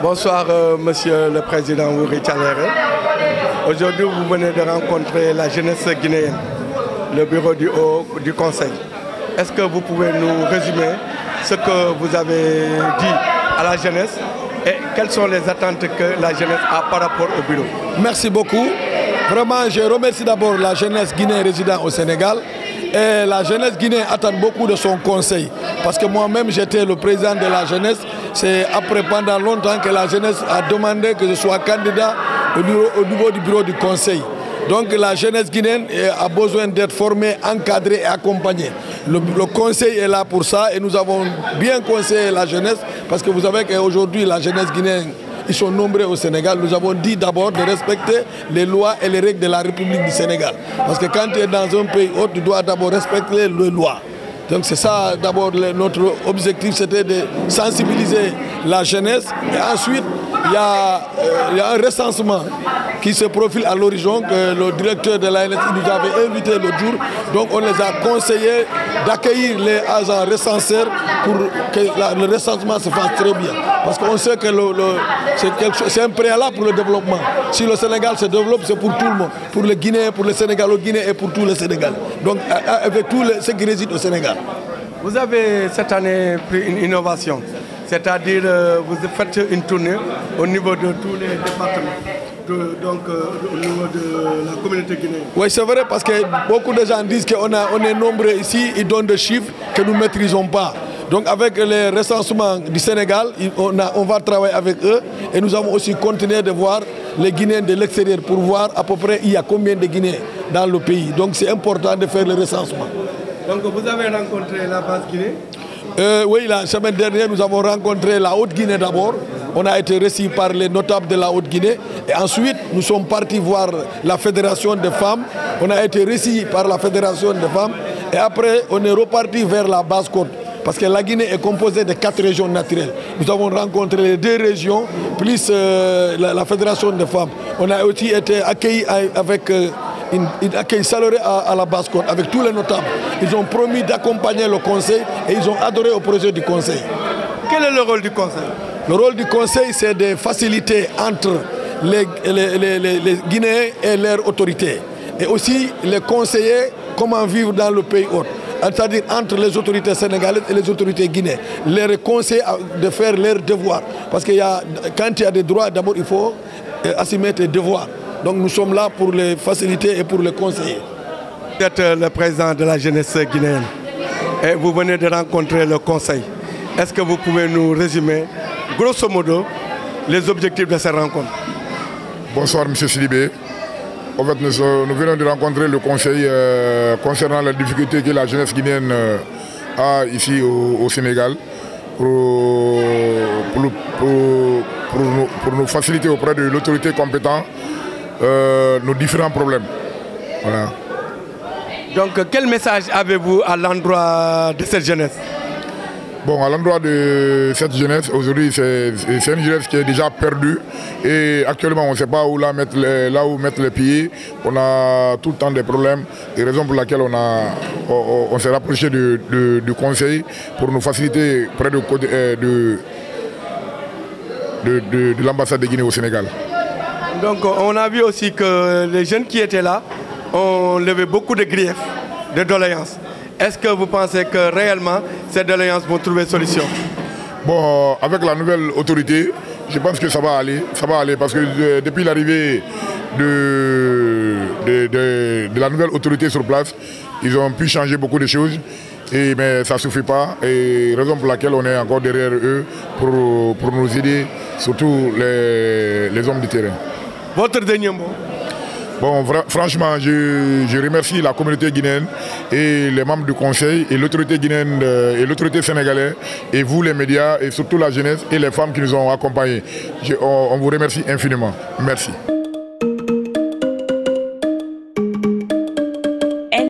Bonsoir, Monsieur le Président Wouri Tchaléré. Aujourd'hui, vous venez de rencontrer la jeunesse guinéenne, le bureau du Conseil. Est-ce que vous pouvez nous résumer ce que vous avez dit à la jeunesse et quelles sont les attentes que la jeunesse a par rapport au bureau? Merci beaucoup. Vraiment, je remercie d'abord la jeunesse guinéenne résidant au Sénégal. Et la jeunesse guinéenne attend beaucoup de son conseil. Parce que moi-même, j'étais le président de la jeunesse. C'est après, pendant longtemps, que la jeunesse a demandé que je sois candidat au niveau du bureau du conseil. Donc la jeunesse guinéenne a besoin d'être formée, encadrée et accompagnée. Le conseil est là pour ça et nous avons bien conseillé la jeunesse parce que vous savez qu'aujourd'hui la jeunesse guinéenne, ils sont nombreux au Sénégal. Nous avons dit d'abord de respecter les lois et les règles de la République du Sénégal. Parce que quand tu es dans un pays autre, tu dois d'abord respecter les lois. Donc c'est ça d'abord notre objectif, c'était de sensibiliser la jeunesse. Et ensuite, il y a un recensement qui se profile à l'horizon que le directeur de l'ANS nous avait invité l'autre jour. Donc on les a conseillé d'accueillir les agents recenseurs pour que le recensement se fasse très bien. Parce qu'on sait que c'est un préalable pour le développement. Si le Sénégal se développe, c'est pour tout le monde. Pour les Guinéens, pour les Sénégalo-Guinéens et pour tous les Sénégalais. Donc avec tous ceux qui résident au Sénégal. Vous avez cette année pris une innovation. C'est-à-dire vous faites une tournée au niveau de tous les départements, donc au niveau de la communauté guinéenne. Oui, c'est vrai parce que beaucoup de gens disent qu'on est nombreux ici, ils donnent des chiffres que nous ne maîtrisons pas. Donc avec les recensements du Sénégal, on va travailler avec eux et nous avons aussi continué de voir les Guinéens de l'extérieur pour voir à peu près il y a combien de Guinéens dans le pays. Donc c'est important de faire le recensement. Donc vous avez rencontré la base Guinée? Oui, la semaine dernière, nous avons rencontré la Haute-Guinée d'abord. On a été reçus par les notables de la Haute-Guinée. Et ensuite, nous sommes partis voir la Fédération des femmes. On a été reçus par la Fédération des femmes. Et après, on est reparti vers la Basse-Côte. Parce que la Guinée est composée de 4 régions naturelles. Nous avons rencontré les 2 régions, plus la Fédération des femmes. On a aussi été accueillis avec un accueil chaleureux à la Basse-Côte, avec tous les notables. Ils ont promis d'accompagner le conseil et ils ont adoré au projet du conseil. Quel est le rôle du conseil? Le rôle du conseil, c'est de faciliter entre les Guinéens et leurs autorités. Et aussi les conseiller comment vivre dans le pays autre. C'est-à-dire entre les autorités sénégalaises et les autorités guinéennes. Les conseiller de faire leurs devoirs. Parce que quand il y a des droits, d'abord il faut assumer tes devoirs. Donc nous sommes là pour les faciliter et pour les conseiller. Vous êtes le président de la jeunesse guinéenne et vous venez de rencontrer le conseil. Est-ce que vous pouvez nous résumer, grosso modo, les objectifs de cette rencontre? Bonsoir M. Sidibé. En fait, nous venons de rencontrer le conseil concernant les difficultés que la jeunesse guinéenne a ici au Sénégal pour nous faciliter auprès de l'autorité compétente nos différents problèmes. Voilà. Donc quel message avez-vous à l'endroit de cette jeunesse? Bon, à l'endroit de cette jeunesse, aujourd'hui, c'est une jeunesse qui est déjà perdue et actuellement, on ne sait pas où mettre les pieds. On a tout le temps des problèmes, et raison pour laquelle on s'est rapproché du conseil pour nous faciliter près de l'ambassade de Guinée au Sénégal. Donc on a vu aussi que les jeunes qui étaient là ont levé beaucoup de griefs, de doléances. Est-ce que vous pensez que réellement ces doléances vont trouver solution? Bon, avec la nouvelle autorité, je pense que ça va aller parce que depuis l'arrivée de la nouvelle autorité sur place, ils ont pu changer beaucoup de choses, mais ça ne suffit pas. Et raison pour laquelle on est encore derrière eux pour nous aider, surtout les hommes du terrain. Votre dernier mot? Bon, franchement, je remercie la communauté guinéenne et les membres du conseil et l'autorité guinéenne et l'autorité sénégalaise et vous les médias et surtout la jeunesse et les femmes qui nous ont accompagnés. On vous remercie infiniment. Merci.